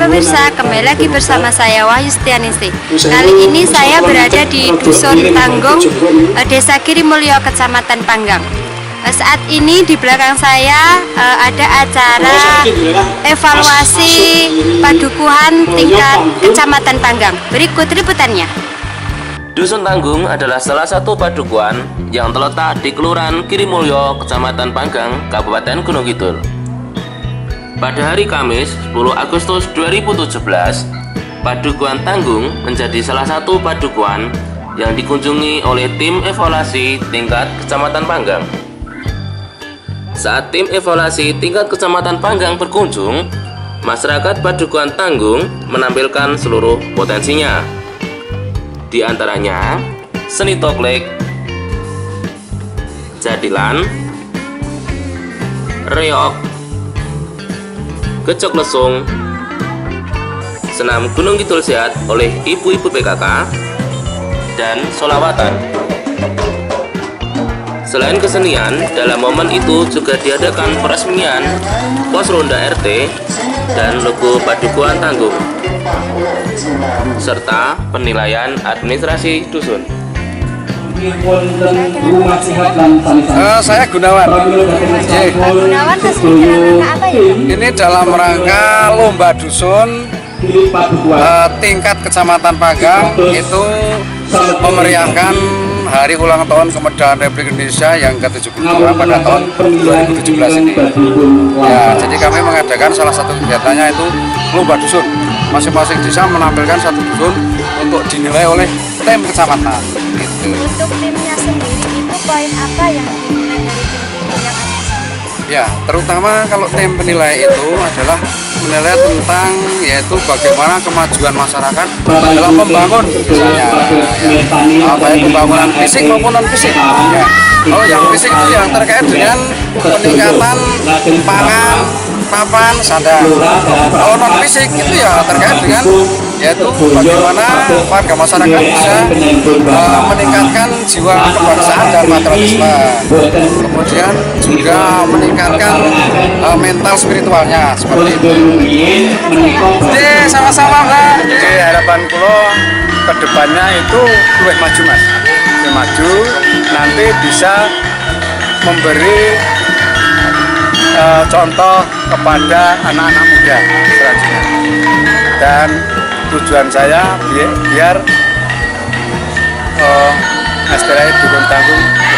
pemirsa, kembali lagi bersama saya Wahyu Setianingsih. Kali ini saya berada di Dusun Tanggung, Desa Girimulyo, Kecamatan Panggang. Saat ini di belakang saya ada acara evaluasi padukuhan tingkat Kecamatan Panggang. Berikut liputannya. Dusun Tanggung adalah salah satu padukuhan yang terletak di Kelurahan Girimulyo, Kecamatan Panggang, Kabupaten Gunung Kidul. Pada hari Kamis 10 Agustus 2017, Padukuhan Tanggung menjadi salah satu padukuhan yang dikunjungi oleh tim evaluasi tingkat Kecamatan Panggang. Saat tim evaluasi tingkat Kecamatan Panggang berkunjung, masyarakat Padukuhan Tanggung menampilkan seluruh potensinya. Di antaranya seni toklek, jadilan, reok, gecok lesung, senam Gunung Kidul Sehat oleh ibu-ibu PKK, dan sholawatan. Selain kesenian, dalam momen itu juga diadakan peresmian pos ronda RT dan logo Padukuhan Tanggung, serta penilaian administrasi dusun. Saya Gunawan. Gunawan resmi dalam rangka apa ya? Ini dalam rangka lomba dusun tingkat Kecamatan Panggang, itu memeriahkan hari ulang tahun kemerdekaan Republik Indonesia yang ke-72 pada tahun 2017 ini. Ya, jadi kami mengadakan salah satu kegiatannya itu lomba dusun. Masing-masing desa menampilkan satu dusun untuk dinilai oleh tim kecamatan. Gitu. Untuk timnya sendiri itu poin apa yang dinilai dari tim yang ada? Ya, terutama kalau tim penilai itu adalah menilai tentang yaitu bagaimana kemajuan masyarakat dalam membangun misalnya ya, baik pembangunan fisik maupun non fisik. Ya. Kalau yang fisik itu yang terkait dengan peningkatan pangan, papan, sandang. Kalau non fisik itu ya terkait dengan yaitu bagaimana warga masyarakat bisa meningkatkan jiwa kebangsaan dan patriotisme, kemudian juga meningkatkan mental spiritualnya seperti itu. Oke, sama-sama Mbak. Jadi harapan kulo kedepannya itu lebih maju mas, lebih maju, nanti bisa memberi contoh kepada anak-anak muda selanjutnya. Dan tujuan saya biar STRI Dusun Tanggung maju.